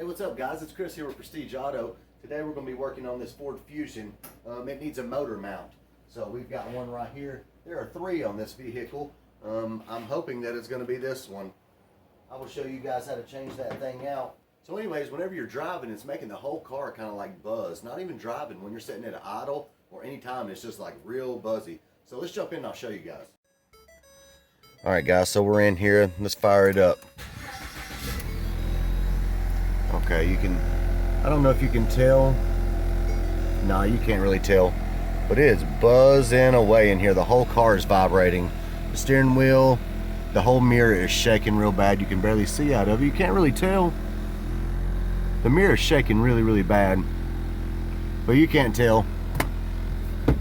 Hey, what's up, guys? It's Chris here with Prestige Auto. Today we're going to be working on this Ford Fusion. It needs a motor mount. So we've got one right here. There are three on this vehicle. I'm hoping that it's going to be this one. I will show you guys how to change that thing out. So anyways, whenever you're driving, it's making the whole car kind of like buzz. Not even driving, when you're sitting at an idle or any time, it's just like real buzzy. So let's jump in and I'll show you guys. All right, guys, so we're in here. Let's fire it up. Okay, you can, I don't know if you can tell. No, you can't really tell. But it is buzzing away in here. The whole car is vibrating. The steering wheel, the whole mirror is shaking real bad. You can barely see out of it. You can't really tell. The mirror is shaking really, really bad. But you can't tell.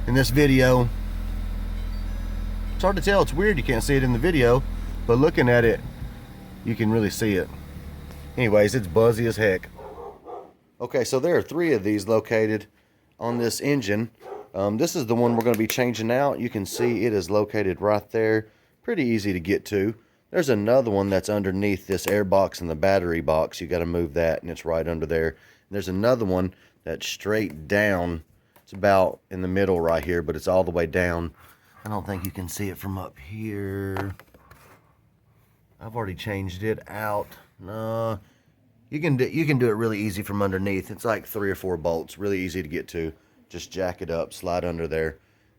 In this video, it's hard to tell. It's weird you can't see it in the video. But looking at it, you can really see it. Anyways, it's buzzy as heck. Okay, so there are three of these located on this engine. This is the one we're going to be changing out. You can see it is located right there. Pretty easy to get to. There's another one that's underneath this air box and the battery box. You got to move that, and it's right under there. And there's another one that's straight down. It's about in the middle right here, but it's all the way down. I don't think you can see it from up here. I've already changed it out. No, you can do it really easy from underneath. It's like 3 or 4 bolts, really easy to get to. Just jack it up, slide under there,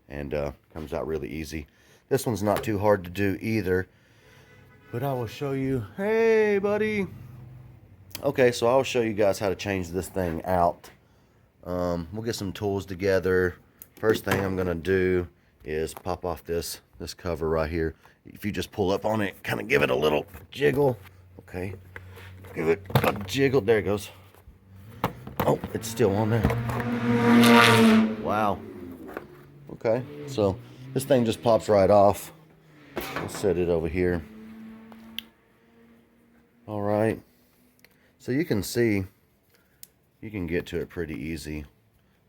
and comes out really easy. This one's not too hard to do either, but I will show you. Hey, buddy. Okay, so I'll show you guys how to change this thing out. We'll get some tools together. First thing I'm gonna do is pop off this cover right here. If you just pull up on it, kind of give it a little jiggle. Okay, give it a jiggle. There it goes. Oh, it's still on there. Wow. Okay, so this thing just pops right off. I'll set it over here. All right. So you can see, you can get to it pretty easy.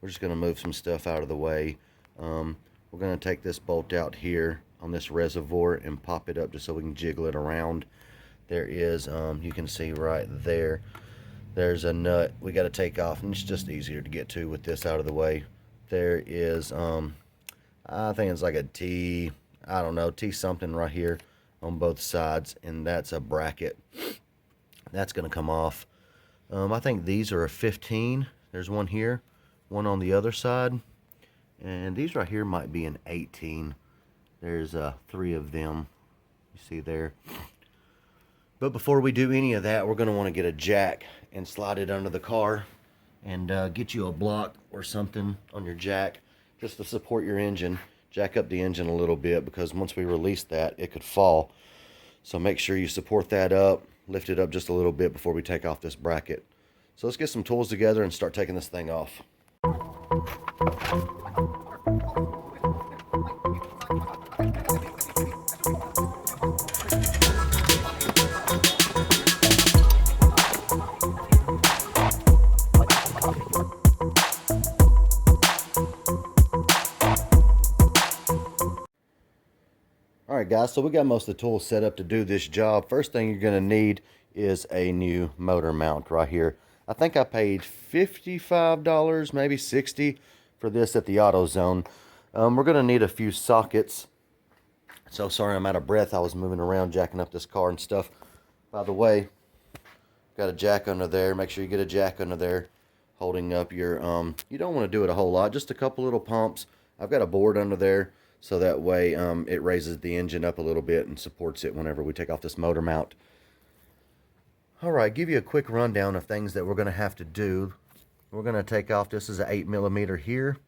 We're just gonna move some stuff out of the way. We're gonna take this bolt out here on this reservoir and pop it up just so we can jiggle it around. There is, you can see right there, there's a nut we got to take off, and it's just easier to get to with this out of the way. There is, I think it's like a T, I don't know, T something right here on both sides, and that's a bracket. That's going to come off. I think these are a 15. There's one here, one on the other side, and these right here might be an 18. There's 3 of them, you see there. But before we do any of that, we're going to want to get a jack and slide it under the car and get you a block or something on your jack just to support your engine. Jack up the engine a little bit, because once we release that, it could fall. So make sure you support that up, lift it up just a little bit before we take off this bracket. So let's get some tools together and start taking this thing off. Alright guys, so we got most of the tools set up to do this job. First thing you're going to need is a new motor mount right here. I think I paid $55, maybe $60 for this at the AutoZone. We're going to need a few sockets. So sorry I'm out of breath. I was moving around jacking up this car and stuff. By the way, got a jack under there. Make sure you get a jack under there holding up your, you don't want to do it a whole lot, just a couple little pumps. I've got a board under there, so that way it raises the engine up a little bit and supports it whenever we take off this motor mount. Alright, give you a quick rundown of things that we're going to have to do. We're going to take off, this is an 8mm here,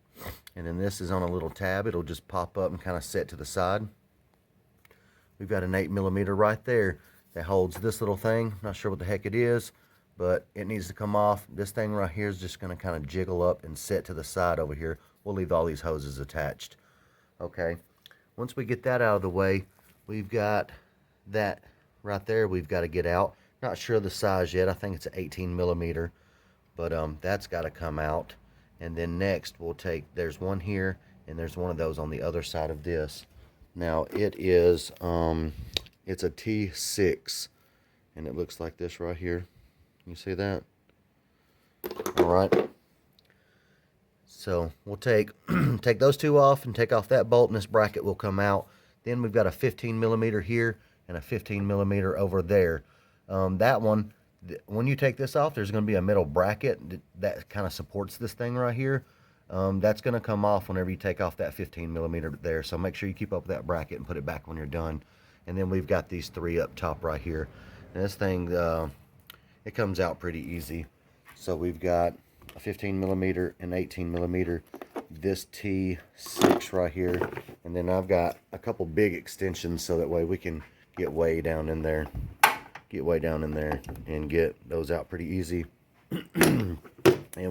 and then this is on a little tab. It'll just pop up and kind of set to the side. We've got an 8mm right there that holds this little thing. Not sure what the heck it is, but it needs to come off. This thing right here is just going to kind of jiggle up and set to the side over here. We'll leave all these hoses attached. Okay, once we get that out of the way, we've got that right there we've got to get out. Not sure the size yet. I think it's an 18mm, but that's got to come out. And then next we'll take, there's one here, and there's one of those on the other side of this. Now it is, it's a T6, and it looks like this right here. You see that? All right. So we'll take take those two off and take off that bolt, and this bracket will come out. Then we've got a 15 millimeter here and a 15 millimeter over there. That one, when you take this off, there's going to be a metal bracket that kind of supports this thing right here. That's going to come off whenever you take off that 15 millimeter there. So make sure you keep up with that bracket and put it back when you're done. And then we've got these three up top right here. And this thing, it comes out pretty easy. So we've got a 15 millimeter and 18 millimeter, this T6 right here, and then I've got a couple big extensions so that way we can get way down in there, and get those out pretty easy. And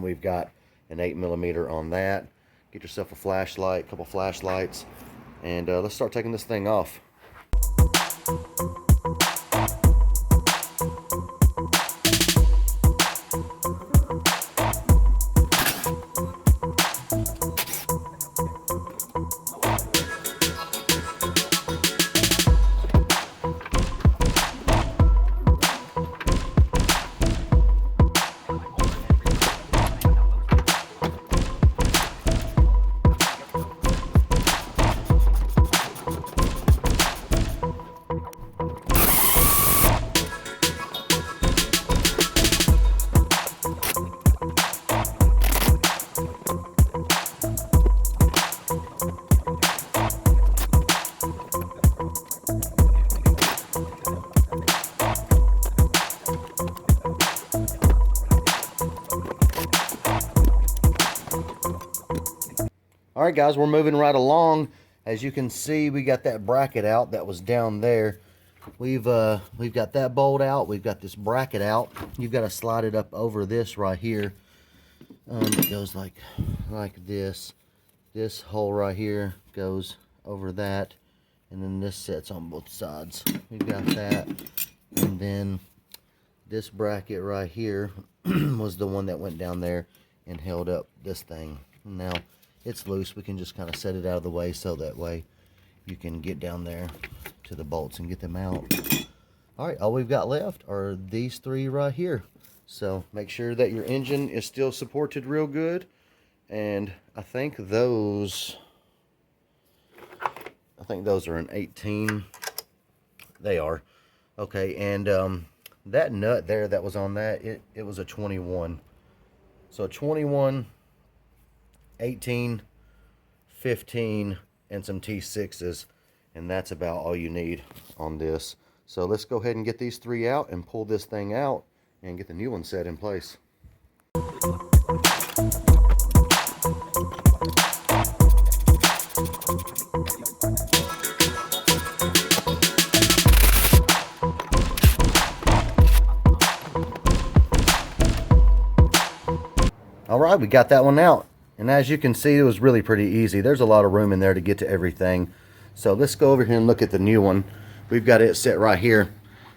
we've got an 8 millimeter on that. Get yourself a flashlight, a couple flashlights, and let's start taking this thing off. All right, guys, we're moving right along. As you can see, we got that bracket out that was down there. We've got that bolt out. We've got this bracket out. You've got to slide it up over this right here. It goes like this. This hole right here goes over that, and then this sets on both sides. We've got that, and then this bracket right here was the one that went down there and held up this thing. Now it's loose. We can just kind of set it out of the way so that way you can get down there to the bolts and get them out. All right, all we've got left are these three right here. So make sure that your engine is still supported real good. And I think those are an 18. They are. Okay, and that nut there that was on that, it was a 21. So a 21, 18, 15, and some T6s, and that's about all you need on this. So let's go ahead and get these three out and pull this thing out and get the new one set in place. All right, we got that one out. And as you can see, it was really pretty easy. There's a lot of room in there to get to everything. So let's go over here and look at the new one. We've got it set right here.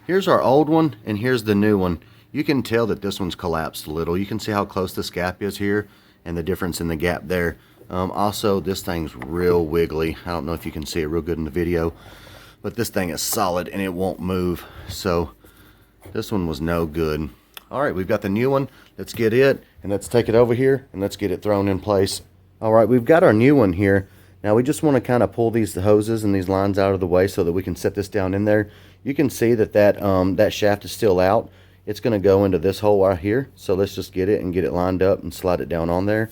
Here's our old one, and here's the new one. You can tell that this one's collapsed a little. You can see how close this gap is here and the difference in the gap there. Also, this thing's real wiggly. I don't know if you can see it real good in the video, but this thing is solid and it won't move. So this one was no good. All right, we've got the new one. Let's get it, and let's take it over here, and let's get it thrown in place. All right, we've got our new one here. Now we just want to kind of pull these hoses and these lines out of the way so that we can set this down in there. You can see that that shaft is still out. It's going to go into this hole right here. So let's just get it and get it lined up and slide it down on there.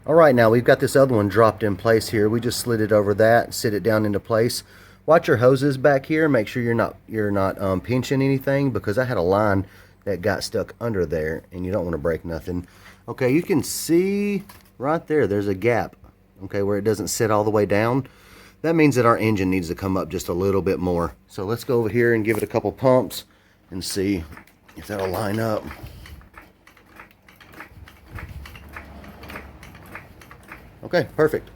Alright, now we've got this other one dropped in place here. We just slid it over that, sit it down into place. Watch your hoses back here. Make sure you're not pinching anything, because I had a line that got stuck under there and you don't want to break nothing. Okay, you can see right there, there's a gap, okay, where it doesn't sit all the way down. That means that our engine needs to come up just a little bit more. So let's go over here and give it a couple pumps and see if that'll line up. Okay, perfect.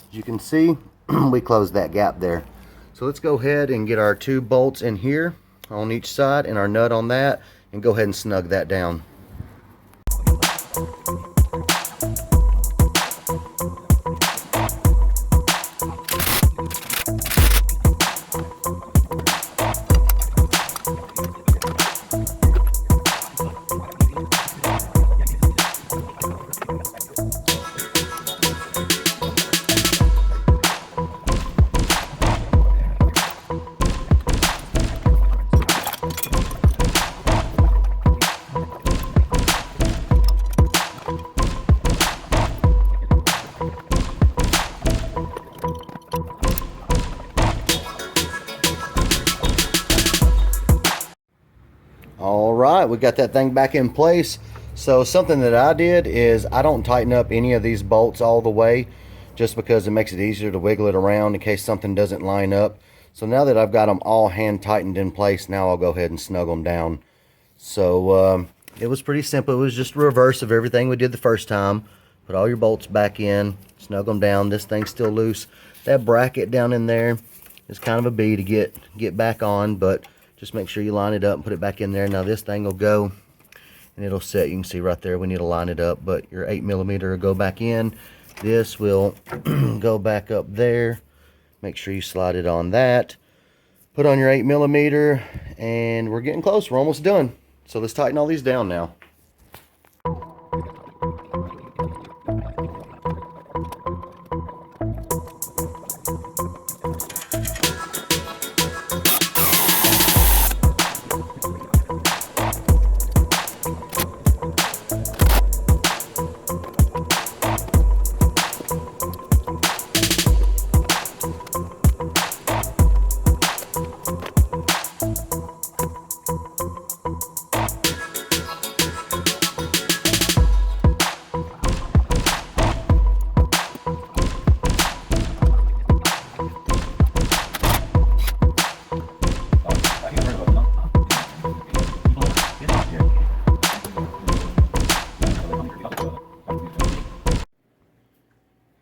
As you can see, we closed that gap there. So let's go ahead and get our two bolts in here on each side and our nut on that, and go ahead and snug that down. right, we got that thing back in place. So something that I did is I don't tighten up any of these bolts all the way, just because it makes it easier to wiggle it around in case something doesn't line up. So now that I've got them all hand tightened in place, now I'll go ahead and snug them down. So it was pretty simple. It was just reverse of everything we did the first time. Put all your bolts back in, snug them down. This thing's still loose. That bracket down in there is kind of a bee to get back on, but just make sure you line it up and put it back in there. Now this thing will go and it'll set. You can see right there we need to line it up, but your 8mm will go back in. This will go back up there. Make sure you slide it on that. Put on your 8mm, and we're getting close. We're almost done. So let's tighten all these down now.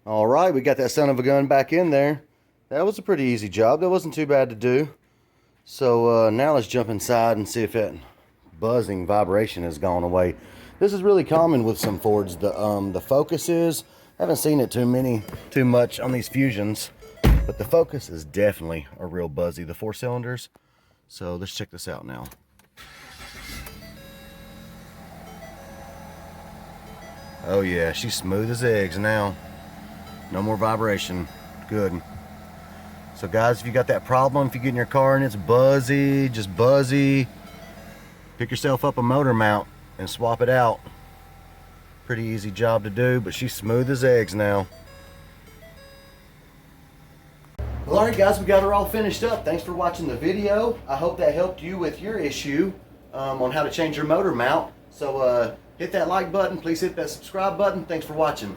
All right, we got that son of a gun back in there. That was a pretty easy job. That wasn't too bad to do. So now let's jump inside and see if that buzzing vibration has gone away. This is really common with some Fords. The Focus is. I haven't seen it too much on these Fusions, but the Focus is definitely a real buzzy. The 4 cylinders. So let's check this out now. Oh yeah, she's smooth as eggs now. No more vibration. Good. So guys, if you got that problem, if you get in your car and it's buzzy, just buzzy, pick yourself up a motor mount and swap it out. Pretty easy job to do, but she's smooth as eggs now. Well, alright guys, we got her all finished up. Thanks for watching the video. I hope that helped you with your issue on how to change your motor mount. So hit that like button, please hit that subscribe button. Thanks for watching.